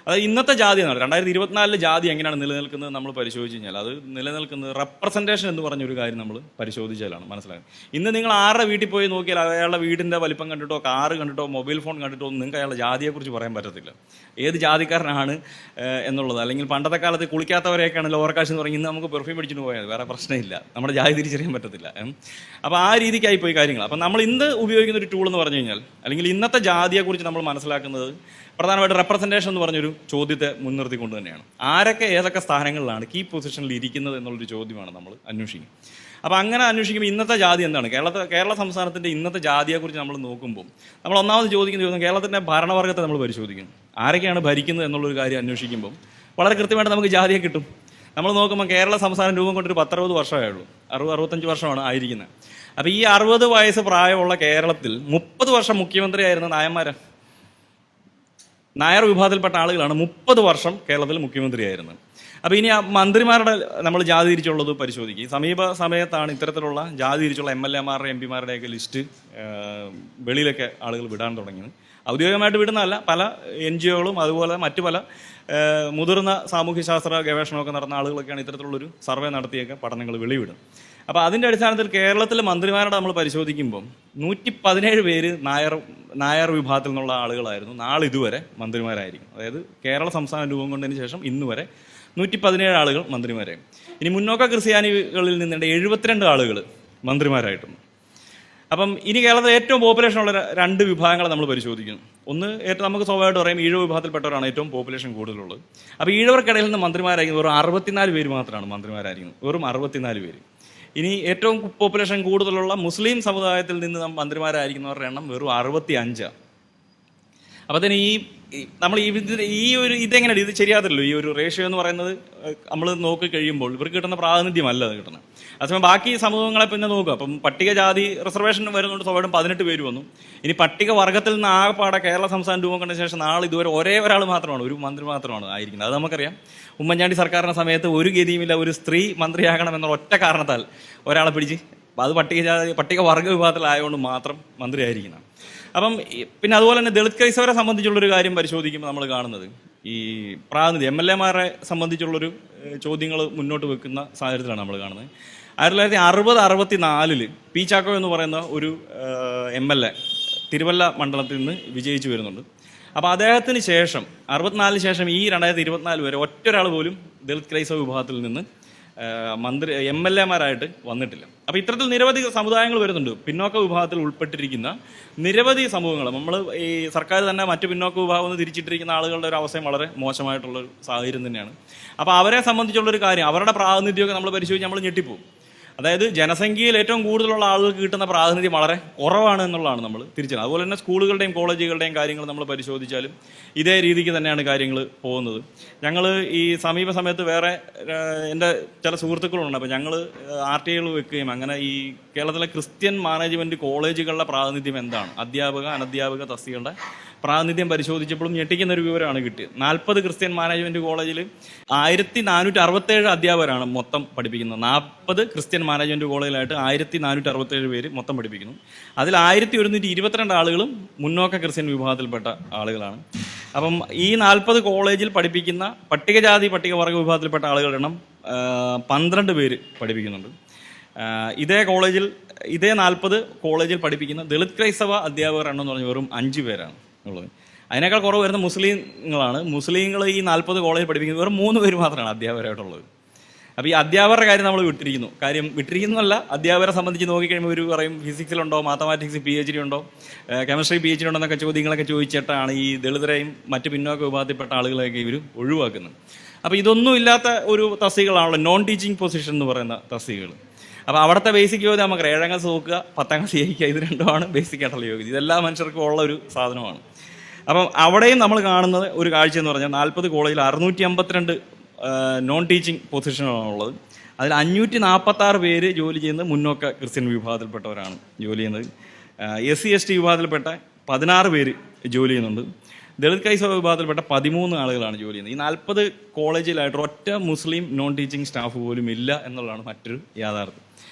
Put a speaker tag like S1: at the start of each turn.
S1: അതായത് ഇന്നത്തെ ജാതി എന്നാണ് 2024 ജാതി എങ്ങനെയാണ് നിലനിൽക്കുന്നത് നമ്മൾ പരിശോധിച്ച് കഴിഞ്ഞാൽ അത് നിലനിൽക്കുന്നത് റെപ്രസെൻറ്റേഷൻ എന്ന് പറഞ്ഞൊരു കാര്യം നമ്മൾ പരിശോധിച്ചാലാണ് മനസ്സിലാക്കുന്നത്. ഇന്ന് നിങ്ങൾ ആരുടെ വീട്ടിൽ പോയി നോക്കിയാൽ അയാളുടെ വീടിൻ്റെ വലിപ്പം കണ്ടിട്ടോ കാറ് കണ്ടിട്ടോ മൊബൈൽ ഫോൺ കണ്ടിട്ടോ ഒന്നും നിങ്ങൾക്ക് അയാളുടെ ജാതിയെക്കുറിച്ച് പറയാൻ പറ്റത്തില്ല, ഏത് ജാതിക്കാരനാണ് എന്നുള്ളത്. അല്ലെങ്കിൽ പണ്ടത്തെ കാലത്ത് കുളിക്കാത്തവരെയൊക്കെയാണ് ലോവർ കാസ്റ്റ് എന്ന് പറഞ്ഞ് ഇന്ന് നമുക്ക് പെർഫ്യൂം അടിച്ചിട്ട് പോയാൽ വേറെ പ്രശ്നമില്ല, നമ്മുടെ ജാതി തിരിച്ചറിയാൻ പറ്റത്തില്ല. അപ്പോൾ ആ രീതിക്കായി പോയി കാര്യങ്ങൾ. അപ്പം നമ്മൾ ഇന്ന് ഉപയോഗിക്കുന്ന ഒരു ടൂൾ എന്ന് പറഞ്ഞു കഴിഞ്ഞാൽ അല്ലെങ്കിൽ ഇന്നത്തെ ജാതിയെക്കുറിച്ച് നമ്മൾ മനസ്സിലാക്കുന്നത് പ്രധാനമായിട്ട് റെപ്രസെൻറ്റേഷൻ എന്ന് പറഞ്ഞൊരു ചോദ്യത്തെ മുൻനിർത്തിക്കൊണ്ട് തന്നെയാണ്. ആരൊക്കെ ഏതൊക്കെ സ്ഥാനങ്ങളിലാണ് കീ പൊസിഷനിൽ ഇരിക്കുന്നത് എന്നുള്ളൊരു ചോദ്യമാണ് നമ്മൾ അന്വേഷിക്കുന്നത്. അപ്പോൾ അങ്ങനെ അന്വേഷിക്കുമ്പോൾ ഇന്നത്തെ ജാതി എന്താണ്, കേരള സംസ്ഥാനത്തിൻ്റെ ഇന്നത്തെ ജാതിയെക്കുറിച്ച് നമ്മൾ നോക്കുമ്പോൾ നമ്മൾ ഒന്നാമത് ചോദിക്കുന്ന ചോദ്യം കേരളത്തിൻ്റെ ഭരണവർഗത്തെ നമ്മൾ പരിശോധിക്കുന്നു. ആരൊക്കെയാണ് ഭരിക്കുന്നത് എന്നുള്ളൊരു കാര്യം അന്വേഷിക്കുമ്പോൾ വളരെ കൃത്യമായിട്ട് നമുക്ക് ജാതിയെ കിട്ടും. നമ്മൾ നോക്കുമ്പോൾ കേരള സംസ്ഥാനം രൂപം കൊണ്ടൊരു 10-60 വർഷമേ ഉള്ളൂ, 60-65 വർഷമാണ് ആയിരിക്കുന്നത്. അപ്പോൾ ഈ 60 വയസ്സ് പ്രായമുള്ള കേരളത്തിൽ 30 വർഷം മുഖ്യമന്ത്രിയായിരുന്ന നായർ വിഭാഗത്തിൽപ്പെട്ട ആളുകളാണ് 30 വർഷം കേരളത്തിൽ മുഖ്യമന്ത്രിയായിരുന്നത്. അപ്പോൾ ഇനി ആ മന്ത്രിമാരുടെ നമ്മൾ ജാതി തിരിച്ചുള്ളത് പരിശോധിക്കും. സമീപ സമയത്താണ് ഇത്തരത്തിലുള്ള ജാതി തിരിച്ചുള്ള MLA-മാരുടെ MP-മാരുടെയൊക്കെ ലിസ്റ്റ് വെളിയിലൊക്കെ ആളുകൾ വിടാൻ തുടങ്ങിയത്. ഔദ്യോഗികമായിട്ട് വിടുന്നതല്ല, പല NGO-കളും അതുപോലെ മറ്റു പല മുതിർന്ന സാമൂഹ്യശാസ്ത്ര ഗവേഷണമൊക്കെ നടന്ന ആളുകളൊക്കെയാണ് ഇത്തരത്തിലുള്ളൊരു സർവേ നടത്തിയൊക്കെ പഠനങ്ങൾ വെളിവിടും. അപ്പോൾ അതിൻ്റെ അടിസ്ഥാനത്തിൽ കേരളത്തിലെ മന്ത്രിമാരുടെ നമ്മൾ പരിശോധിക്കുമ്പം 117 പേര് നായർ വിഭാഗത്തിൽ നിന്നുള്ള ആളുകളായിരുന്നു നാളിതുവരെ മന്ത്രിമാരായിരിക്കും. അതായത് കേരള സംസ്ഥാനം രൂപം കൊണ്ടതിന് ശേഷം ഇന്ന് വരെ 117 ആളുകൾ മന്ത്രിമാരായി. ഇനി മുന്നോക്ക ക്രിസ്ത്യാനികളിൽ നിന്നുണ്ട് 72 ആളുകൾ മന്ത്രിമാരായിട്ടുണ്ട്. അപ്പം ഇനി കേരളത്തിൽ ഏറ്റവും പോപ്പുലേഷനുള്ള 2 വിഭാഗങ്ങളെ നമ്മൾ പരിശോധിക്കുന്നു. ഒന്ന് നമുക്ക് സ്വാഭാവികമായിട്ട് പറയും ഈഴവ വിഭാഗത്തിൽപ്പെട്ടവരാണ് ഏറ്റവും പോപ്പുലേഷൻ കൂടുതലുള്ളത്. അപ്പോൾ ഈഴവർക്കിടയിൽ നിന്ന് മന്ത്രിമാരായിരിക്കുന്നത് വെറും 64 പേര് മാത്രമാണ് മന്ത്രിമാരായിരിക്കുന്നത്, വെറും 64 പേര്. ഇനി ഏറ്റവും പോപ്പുലേഷൻ കൂടുതലുള്ള മുസ്ലിം സമുദായത്തിൽ നിന്ന് മന്ത്രിമാരായിരിക്കുന്നവരുടെ എണ്ണം വെറും 65. അപ്പോൾ തന്നെ നമ്മൾ ഇതെങ്ങനെ ഇത് ശരിയാകത്തില്ലല്ലോ. ഈ ഒരു റേഷ്യോ എന്ന് പറയുന്നത് നമ്മൾ നോക്കി കഴിയുമ്പോൾ ഇവർക്ക് കിട്ടുന്ന പ്രാതിനിധ്യമല്ല അത് കിട്ടുന്നത്. അതേസമയം ബാക്കി സമൂഹങ്ങളെ പിന്നെ നോക്കുക. അപ്പം പട്ടികജാതി റിസർവേഷൻ വരുന്നുണ്ട്, സ്വാഭാവികം 18 പേര് വന്നു. ഇനി പട്ടിക വർഗത്തിൽ നിന്ന് ആകെപ്പാടെ കേരള സംസ്ഥാനം രൂപം കൊണ്ട ശേഷം ഇതുവരെ ഒരേ ഒരാൾ മാത്രമാണ്, ഒരു മന്ത്രി മാത്രമാണ് ആയിരിക്കുന്നത്. അത് നമുക്കറിയാം. ഉമ്മൻചാണ്ടി സർക്കാരിൻ്റെ സമയത്ത് ഒരു ഗതിയുമില്ല, ഒരു സ്ത്രീ മന്ത്രിയാകണം എന്നുള്ള ഒറ്റ കാരണത്താൽ ഒരാളെ പിടിച്ച് അത് പട്ടിക വർഗ വിഭാഗത്തിലായതുകൊണ്ട് മാത്രം മന്ത്രിയായിരിക്കണം. അപ്പം പിന്നെ അതുപോലെ തന്നെ ദളിത് ക്രൈസ്തവരെ സംബന്ധിച്ചുള്ളൊരു കാര്യം പരിശോധിക്കുമ്പോൾ നമ്മൾ കാണുന്നത് ഈ പ്രാതിനിധ്യം MLA-മാരെ സംബന്ധിച്ചുള്ളൊരു ചോദ്യങ്ങൾ മുന്നോട്ട് വെക്കുന്ന സാഹചര്യത്തിലാണ് നമ്മൾ കാണുന്നത്. 1960-64 പി ചാക്കോ എന്ന് പറയുന്ന ഒരു MLA തിരുവല്ല മണ്ഡലത്തിൽ നിന്ന് വിജയിച്ചു വരുന്നുണ്ട്. അപ്പോൾ അദ്ദേഹത്തിന് ശേഷം 64 ശേഷം ഈ 2024 വരെ ഒറ്റൊരാൾ പോലും ദളിത് ക്രൈസ്തവ വിഭാഗത്തിൽ നിന്ന് MLA-മാരായിട്ട് വന്നിട്ടില്ല. അപ്പോൾ ഇത്തരത്തിൽ നിരവധി സമുദായങ്ങൾ വരുന്നുണ്ട്. പിന്നോക്ക വിഭാഗത്തിൽ ഉൾപ്പെട്ടിരിക്കുന്ന നിരവധി സമൂഹങ്ങൾ നമ്മൾ ഈ സർക്കാർ തന്നെ മറ്റു പിന്നോക്ക വിഭാഗം എന്ന് തിരിച്ചിട്ടിരിക്കുന്ന ആളുകളുടെ ഒരു അവസ്ഥയും വളരെ മോശമായിട്ടുള്ളൊരു സാഹചര്യം തന്നെയാണ്. അപ്പോൾ അവരെ സംബന്ധിച്ചുള്ളൊരു കാര്യം, അവരുടെ പ്രാതിനിധ്യമൊക്കെ നമ്മൾ പരിശോധിച്ച് നമ്മൾ ഞെട്ടിപ്പോകും. അതായത് ജനസംഖ്യയിൽ ഏറ്റവും കൂടുതലുള്ള ആളുകൾക്ക് കിട്ടുന്ന പ്രാതിനിധ്യം വളരെ കുറവാണ് എന്നുള്ളതാണ് നമ്മൾ തിരിച്ചത്. അതുപോലെ തന്നെ സ്കൂളുകളുടെയും കോളേജുകളുടെയും കാര്യങ്ങൾ നമ്മൾ പരിശോധിച്ചാലും ഇതേ രീതിക്ക് തന്നെയാണ് കാര്യങ്ങൾ പോകുന്നത്. ഞങ്ങൾ ഈ സമീപ സമയത്ത് വേറെ എൻ്റെ ചില സുഹൃത്തുക്കളുണ്ട്. അപ്പോൾ ഞങ്ങൾ RTIകൾ വെക്കുകയും അങ്ങനെ ഈ കേരളത്തിലെ ക്രിസ്ത്യൻ മാനേജ്മെൻറ്റ് കോളേജുകളുടെ പ്രാതിനിധ്യം എന്താണ്, അധ്യാപക അനധ്യാപക തസ്തികകളുടെ പ്രാതിനിധ്യം പരിശോധിച്ചപ്പോഴും ഞെട്ടിക്കുന്ന ഒരു വിവരമാണ് കിട്ടിയത്. 40 ക്രിസ്ത്യൻ മാനേജ്മെൻറ്റ് കോളേജിൽ 1467 അധ്യാപകരാണ് മൊത്തം പഠിപ്പിക്കുന്നത്. 40 ക്രിസ്ത്യൻ മാനേജ്മെൻറ്റ് കോളേജിലായിട്ട് 1467 പേര് മൊത്തം പഠിപ്പിക്കുന്നു. അതിൽ 1122 ആളുകളും മുന്നോക്ക ക്രിസ്ത്യൻ വിഭാഗത്തിൽപ്പെട്ട ആളുകളാണ്. അപ്പം ഈ 40 കോളേജിൽ പഠിപ്പിക്കുന്ന പട്ടികവർഗ വിഭാഗത്തിൽപ്പെട്ട ആളുകളുടെ എണ്ണം 12 പേര് പഠിപ്പിക്കുന്നുണ്ട്. ഇതേ 40 കോളേജിൽ പഠിപ്പിക്കുന്ന ദളിത് ക്രൈസ്തവ അധ്യാപകർ എണ്ണം എന്ന് പറഞ്ഞാൽ വെറും 5 പേരാണ് ഉള്ളത്. അതിനേക്കാൾ കുറവ് വരുന്ന മുസ്ലിങ്ങളാണ്. മുസ്ലിങ്ങൾ ഈ 40 കോളേജിൽ പഠിപ്പിക്കുന്നത് വെറും 3 പേര് മാത്രമാണ് അധ്യാപകരായിട്ടുള്ളത്. അപ്പോൾ ഈ അധ്യാപകരുടെ കാര്യം നമ്മൾ വിട്ടിരിക്കുന്നതല്ല, അധ്യാപകരെ സംബന്ധിച്ച് നോക്കിക്കഴിയുമ്പോൾ ഇവർ പറയും ഫിസിക്സിലുണ്ടോ, മാത്തമാറ്റിക്സ് PhD ഉണ്ടോ, കെമിസ്ട്രി PhD ഉണ്ടോ എന്നൊക്കെ ചോദ്യങ്ങളൊക്കെ ചോദിച്ചിട്ടാണ് ഈ ദളിതരെയും മറ്റ് പിന്നോക്ക വിഭാഗത്തിൽപ്പെട്ട ആളുകളെയൊക്കെ ഇവർ ഒഴിവാക്കുന്നത്. അപ്പോൾ ഇതൊന്നും ഇല്ലാത്ത ഒരു തസ്തികകളാണല്ലോ നോൺ ടീച്ചിങ് പൊസിഷൻ എന്ന് പറയുന്ന തസ്തികകൾ. അപ്പോൾ അവിടുത്തെ ബേസിക് യോഗ്യത നമുക്കറിയാം, 7ാം ക്ലാസ് നോക്കുക, 10ാം ക്ലാസ് ജയിക്കുക, ഇത് രണ്ടുമാണ് ബേസിക് ആയിട്ടുള്ള യോഗ്യത. ഇതെല്ലാ മനുഷ്യർക്കും ഉള്ള ഒരു സാധനമാണ്. അപ്പം അവിടെയും നമ്മൾ കാണുന്നത് ഒരു കാഴ്ച എന്ന് പറഞ്ഞാൽ 40 കോളേജിൽ 652 നോൺ ടീച്ചിങ് പൊസിഷനാണുള്ളത്. അതിൽ 546 പേര് ജോലി ചെയ്യുന്നത് മുന്നോക്ക ക്രിസ്ത്യൻ വിഭാഗത്തിൽപ്പെട്ടവരാണ് ജോലി ചെയ്യുന്നത്. SC/ST വിഭാഗത്തിൽപ്പെട്ട 16 പേര് ജോലി ചെയ്യുന്നുണ്ട്. ദളിത് ക്രൈസ്തവ വിഭാഗത്തിൽപ്പെട്ട 13 ആളുകളാണ് ജോലി ചെയ്യുന്നത്. ഈ 40 കോളേജിലായിട്ട് ഒറ്റ മുസ്ലിം നോൺ ടീച്ചിങ് സ്റ്റാഫ് പോലും ഇല്ല എന്നുള്ളതാണ് മറ്റൊരു യാഥാർത്ഥ്യം.